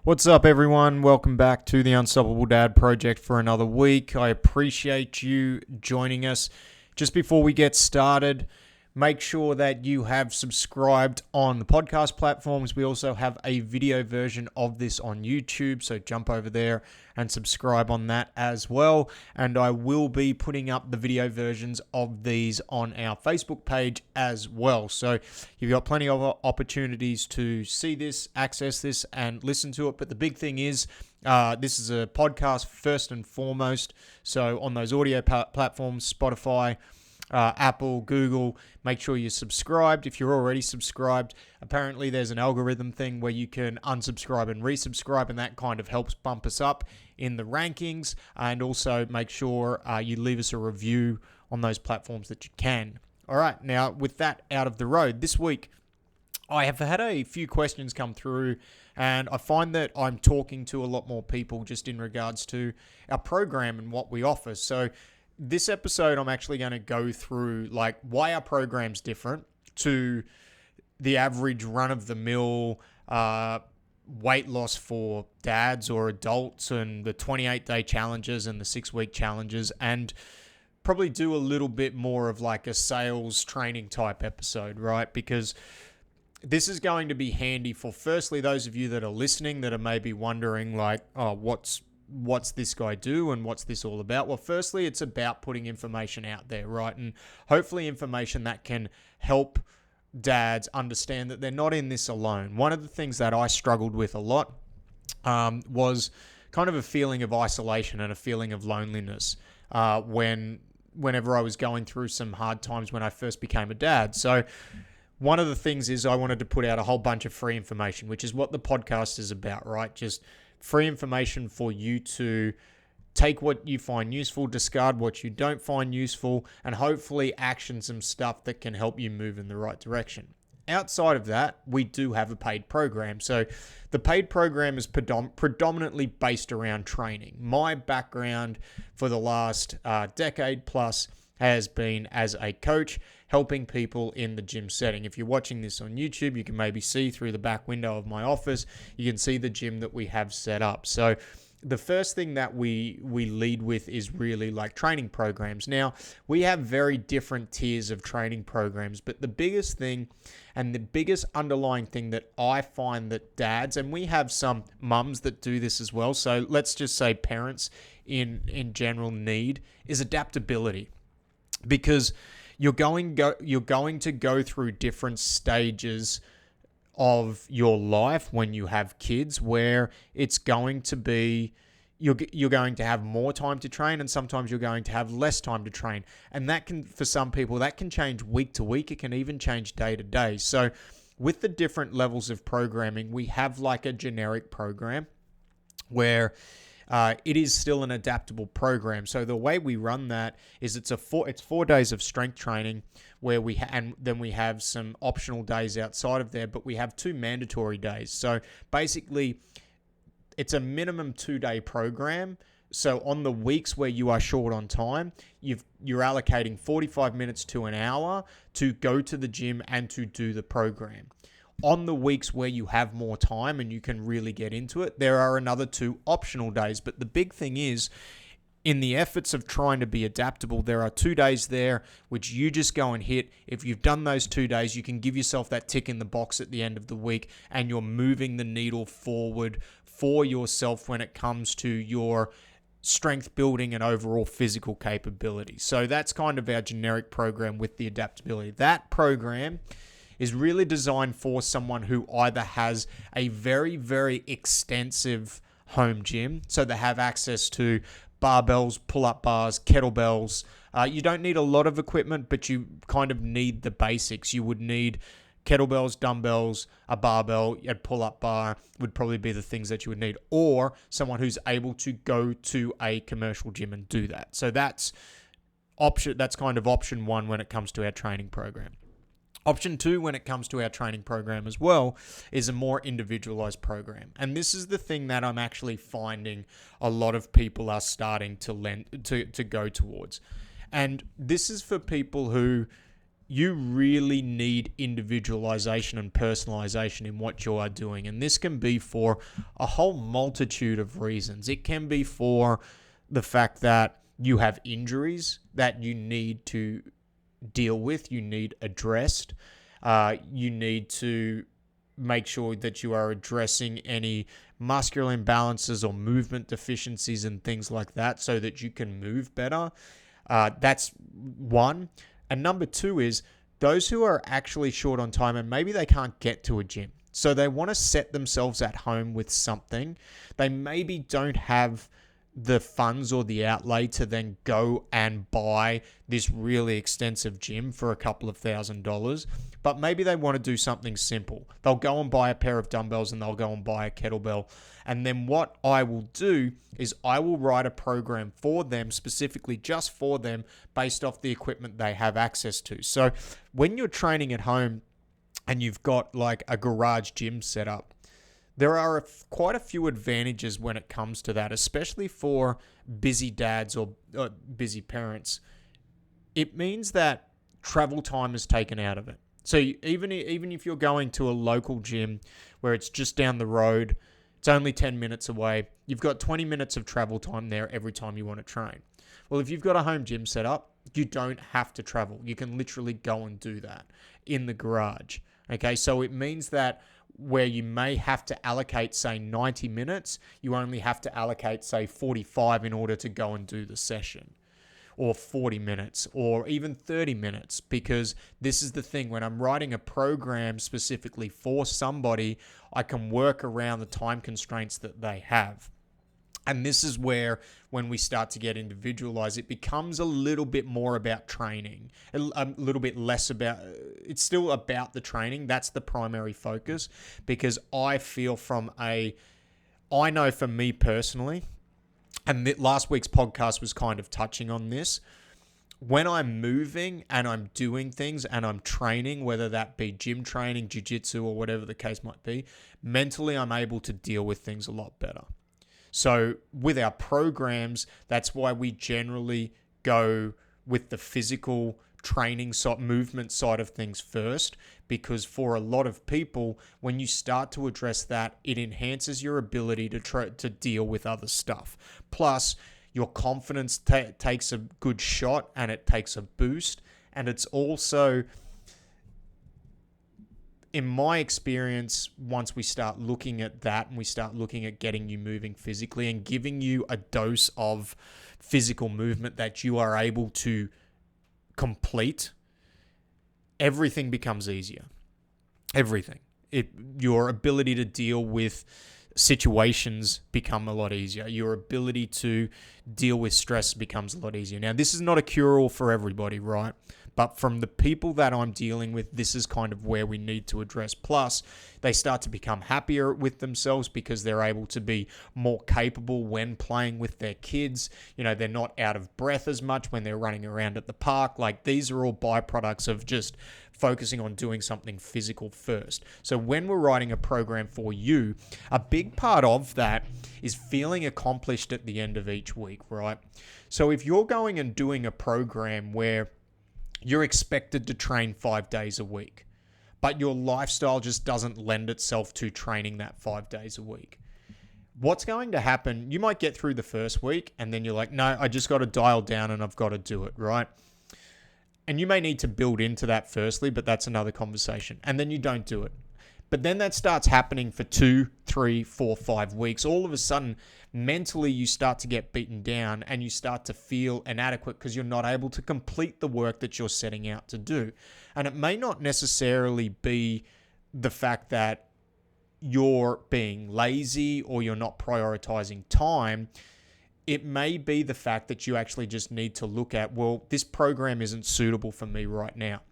What's up, everyone? Welcome back to the Unstoppable Dad Project for another week. I appreciate you joining us. Just before we get started, make sure that you have subscribed on the podcast platforms. We also have a video version of this on YouTube, so jump over there and subscribe on that as well. And I will be putting up the video versions of these on our Facebook page as well. So you've got plenty of opportunities to see this, access this, and listen to it. But the big thing is, this is a podcast first and foremost. So on those audio platforms, Spotify, Apple, Google, make sure you're subscribed. If you're already subscribed, apparently there's an algorithm thing where you can unsubscribe and resubscribe, and that kind of helps bump us up in the rankings. And also make sure you leave us a review on those platforms that you can. All right, now with that out of the road, this week I have had a few questions come through, and I find that I'm talking to a lot more people just in regards to our program and what we offer. So this episode, I'm actually going to go through like why our program's different to the average run-of-the-mill weight loss for dads or adults, and the 28-day challenges and the 6-week challenges, and probably do a little bit more of like a sales training type episode, right? Because this is going to be handy for, firstly, those of you that are listening that are maybe wondering like, oh, what's this guy do and what's this all about? Well, firstly, it's about putting information out there, right? And hopefully information that can help dads understand that they're not in this alone. One of the things that I struggled with a lot was kind of a feeling of isolation and a feeling of loneliness whenever I was going through some hard times when I first became a dad. So one of the things is I wanted to put out a whole bunch of free information, which is what the podcast is about, right? Just free information for you to take what you find useful, discard what you don't find useful, and hopefully action some stuff that can help you move in the right direction. Outside of that, we do have a paid program. So the paid program is predominantly based around training. My background for the last decade plus has been as a coach, helping people in the gym setting. If you're watching this on YouTube, you can maybe see through the back window of my office, you can see the gym that we have set up. So the first thing that we lead with is really like training programs. Now, we have very different tiers of training programs, but the biggest thing and the biggest underlying thing that I find that dads, and we have some mums that do this as well, so let's just say parents in general need, is adaptability. Because you're going to go through different stages of your life when you have kids, where it's going to be you're going to have more time to train, and sometimes you're going to have less time to train, and that can, for some people, that can change week to week. It can even change day to day. So with the different levels of programming, we have like a generic program where it is still an adaptable program. So the way we run that is it's 4 days of strength training where and then we have some optional days outside of there, but we have 2 mandatory days. So basically, it's a minimum 2-day program. So on the weeks where you are short on time, you're allocating 45 minutes to an hour to go to the gym and to do the program. On the weeks where you have more time and you can really get into it, there are another 2 optional days. But the big thing is, in the efforts of trying to be adaptable, there are 2 days there which you just go and hit. If you've done those 2 days, you can give yourself that tick in the box at the end of the week, and you're moving the needle forward for yourself when it comes to your strength building and overall physical capability. So that's kind of our generic program with the adaptability. That program is really designed for someone who either has a very, very extensive home gym, so they have access to barbells, pull-up bars, kettlebells. You don't need a lot of equipment, but you kind of need the basics. You would need kettlebells, dumbbells, a barbell, a pull-up bar would probably be the things that you would need, or someone who's able to go to a commercial gym and do that. So that's kind of option 1 when it comes to our training program. Option 2, when it comes to our training program as well, is a more individualized program. And this is the thing that I'm actually finding a lot of people are starting to go towards. And this is for people who you really need individualization and personalization in what you are doing. And this can be for a whole multitude of reasons. It can be for the fact that you have injuries that you need to deal with, you need addressed. You need to make sure that you are addressing any muscular imbalances or movement deficiencies and things like that so that you can move better. That's one. And number two is those who are actually short on time and maybe they can't get to a gym. So they want to set themselves at home with something. They maybe don't have the funds or the outlay to then go and buy this really extensive gym for a couple of $1,000, but maybe they want to do something simple. They'll go and buy a pair of dumbbells and they'll go and buy a kettlebell. And then what I will do is I will write a program for them, specifically just for them, based off the equipment they have access to. So when you're training at home and you've got like a garage gym set up, there are quite a few advantages when it comes to that, especially for busy dads or busy parents. It means that travel time is taken out of it. So even if you're going to a local gym where it's just down the road, it's only 10 minutes away, you've got 20 minutes of travel time there every time you want to train. Well, if you've got a home gym set up, you don't have to travel. You can literally go and do that in the garage. Okay, so it means that where you may have to allocate, say, 90 minutes, you only have to allocate, say, 45 in order to go and do the session, or 40 minutes, or even 30 minutes, because this is the thing. When I'm writing a program specifically for somebody, I can work around the time constraints that they have. And this is where, when we start to get individualized, it becomes a little bit more about training, a little bit less about, it's still about the training. That's the primary focus, because I know for me personally, and last week's podcast was kind of touching on this, when I'm moving and I'm doing things and I'm training, whether that be gym training, jiu-jitsu, or whatever the case might be, mentally I'm able to deal with things a lot better. So with our programs, that's why we generally go with the physical training movement side of things first, because for a lot of people, when you start to address that, it enhances your ability to deal with other stuff. Plus, your confidence takes a good shot and it takes a boost. And it's also, in my experience, once we start looking at that and we start looking at getting you moving physically and giving you a dose of physical movement that you are able to complete, everything becomes easier. Everything. Your ability to deal with situations become a lot easier. Your ability to deal with stress becomes a lot easier. Now, this is not a cure-all for everybody, right? But from the people that I'm dealing with, this is kind of where we need to address. Plus, they start to become happier with themselves because they're able to be more capable when playing with their kids. You know, they're not out of breath as much when they're running around at the park. Like, these are all byproducts of just focusing on doing something physical first. So when we're writing a program for you, a big part of that is feeling accomplished at the end of each week, right? So if you're going and doing a program where you're expected to train 5 days a week, but your lifestyle just doesn't lend itself to training that 5 days a week, what's going to happen? You might get through the first week and then you're like, no, I just got to dial down and I've got to do it, right? And you may need to build into that firstly, but that's another conversation. And then you don't do it. But then that starts happening for 2, 3, 4, 5 weeks. All of a sudden, mentally, you start to get beaten down and you start to feel inadequate because you're not able to complete the work that you're setting out to do. And it may not necessarily be the fact that you're being lazy or you're not prioritizing time. It may be the fact that you actually just need to look at, well, this program isn't suitable for me right now.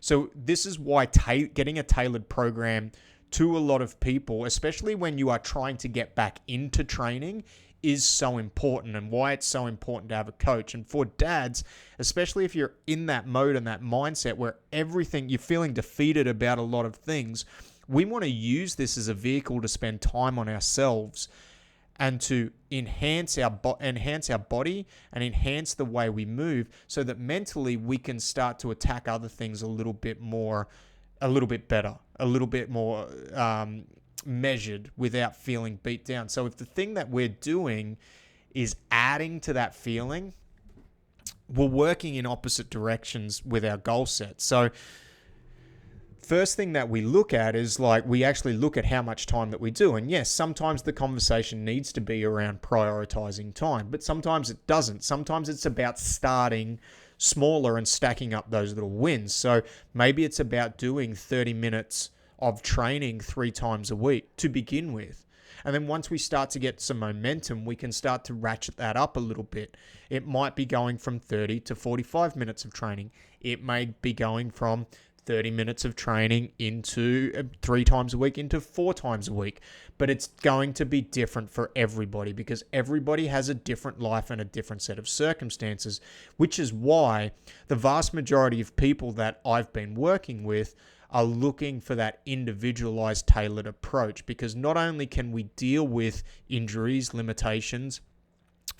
So this is why getting a tailored program to a lot of people, especially when you are trying to get back into training, is so important, and why it's so important to have a coach. And for dads, especially if you're in that mode and that mindset where you're feeling defeated about a lot of things, we want to use this as a vehicle to spend time on ourselves and to enhance our body and enhance the way we move, so that mentally we can start to attack other things a little bit better, a little bit more measured, without feeling beat down. So if the thing that we're doing is adding to that feeling, we're working in opposite directions with our goal set. So first thing that we look at is, like, we actually look at how much time that we do. And yes, sometimes the conversation needs to be around prioritizing time, but sometimes it doesn't. Sometimes it's about starting smaller and stacking up those little wins. So maybe it's about doing 30 minutes of training 3 times a week to begin with. And then once we start to get some momentum, we can start to ratchet that up a little bit. It might be going from 30 to 45 minutes of training. It may be going from 30 minutes of training into 3 times a week into 4 times a week. But it's going to be different for everybody, because everybody has a different life and a different set of circumstances, which is why the vast majority of people that I've been working with are looking for that individualized, tailored approach, because not only can we deal with injuries, limitations,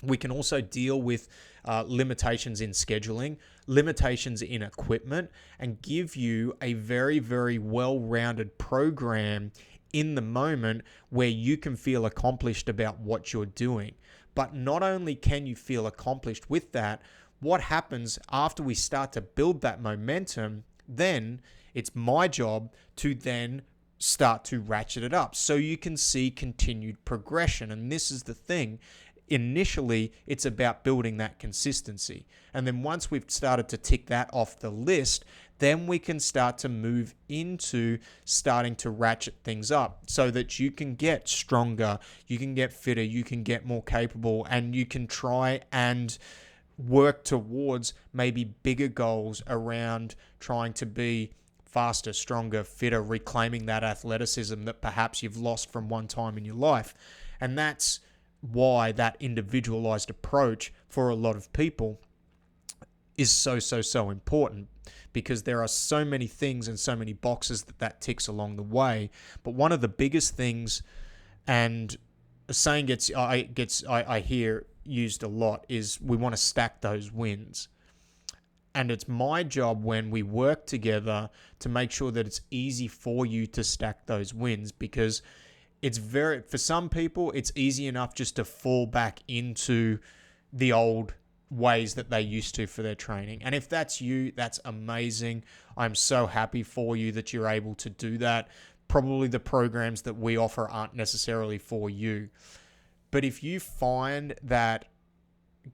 we can also deal with limitations in scheduling, limitations in equipment, and give you a very, very well-rounded program in the moment where you can feel accomplished about what you're doing. But not only can you feel accomplished with that, what happens after we start to build that momentum, then it's my job to then start to ratchet it up so you can see continued progression. And this is the thing. Initially, it's about building that consistency. And then once we've started to tick that off the list, then we can start to move into starting to ratchet things up so that you can get stronger, you can get fitter, you can get more capable, and you can try and work towards maybe bigger goals around trying to be faster, stronger, fitter, reclaiming that athleticism that perhaps you've lost from one time in your life. And that's why that individualized approach for a lot of people is so important, because there are so many things and so many boxes that ticks along the way. But one of the biggest things, and a saying I hear used a lot, is we want to stack those wins. And it's my job when we work together to make sure that it's easy for you to stack those wins, because for some people, it's easy enough just to fall back into the old ways that they used to for their training. And if that's you, that's amazing. I'm so happy for you that you're able to do that. Probably the programs that we offer aren't necessarily for you. But if you find that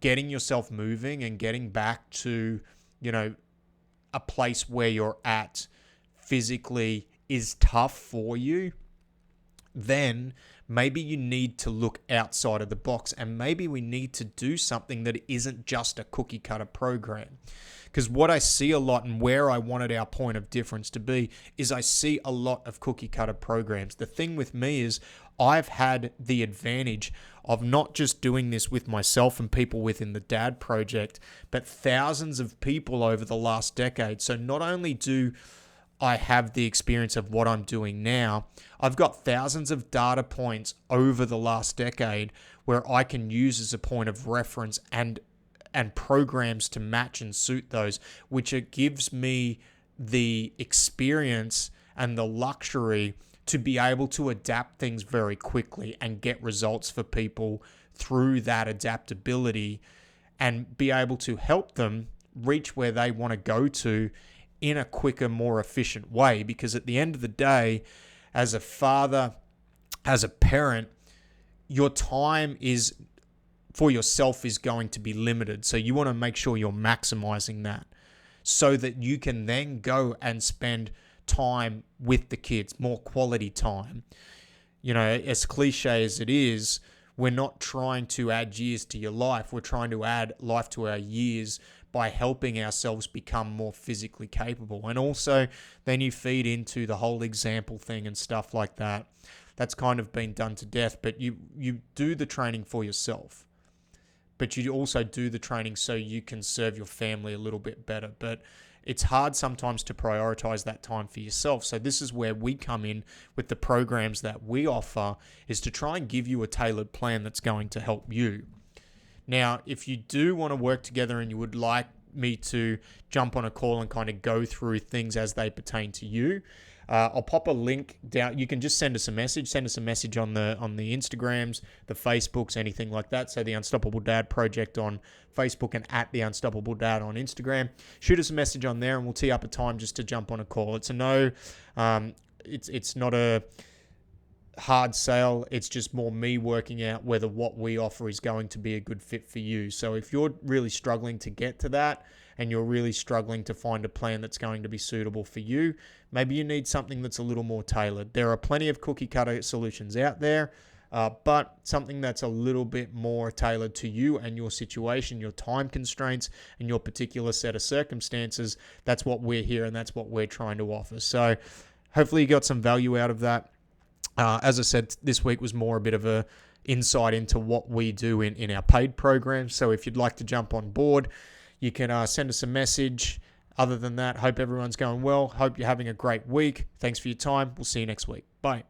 getting yourself moving and getting back to, a place where you're at physically is tough for you, then maybe you need to look outside of the box, and maybe we need to do something that isn't just a cookie cutter program. Because what I see a lot, and where I wanted our point of difference to be, is I see a lot of cookie cutter programs. The thing with me is I've had the advantage of not just doing this with myself and people within the Dad Project, but thousands of people over the last decade. So not only do I have the experience of what I'm doing now, I've got thousands of data points over the last decade where I can use as a point of reference and programs to match and suit those, which it gives me the experience and the luxury to be able to adapt things very quickly and get results for people through that adaptability, and be able to help them reach where they want to go to in a quicker, more efficient way. Because at the end of the day, as a father, as a parent, your time is for yourself is going to be limited. So you want to make sure you're maximizing that so that you can then go and spend time with the kids, more quality time. As cliche as it is, we're not trying to add years to your life. We're trying to add life to our years by helping ourselves become more physically capable. And also then you feed into the whole example thing and stuff like that. That's kind of been done to death, but you do the training for yourself. But you also do the training so you can serve your family a little bit better. But it's hard sometimes to prioritize that time for yourself. So this is where we come in with the programs that we offer, is to try and give you a tailored plan that's going to help you. Now, if you do want to work together and you would like me to jump on a call and kind of go through things as they pertain to you, I'll pop a link down. You can just send us a message on the Instagrams, the Facebooks, anything like that. So the Unstoppable Dad Project on Facebook and at the Unstoppable Dad on Instagram. Shoot us a message on there and we'll tee up a time just to jump on a call. It's not a hard sale. It's just more me working out whether what we offer is going to be a good fit for you. So if you're really struggling to get to that and you're really struggling to find a plan that's going to be suitable for you, maybe you need something that's a little more tailored. There are plenty of cookie cutter solutions out there, but something that's a little bit more tailored to you and your situation, your time constraints, and your particular set of circumstances. That's what we're here and that's what we're trying to offer. So hopefully you got some value out of that. As I said, this week was more a bit of a insight into what we do in our paid programs. So if you'd like to jump on board, you can send us a message. Other than that, hope everyone's going well. Hope you're having a great week. Thanks for your time. We'll see you next week. Bye.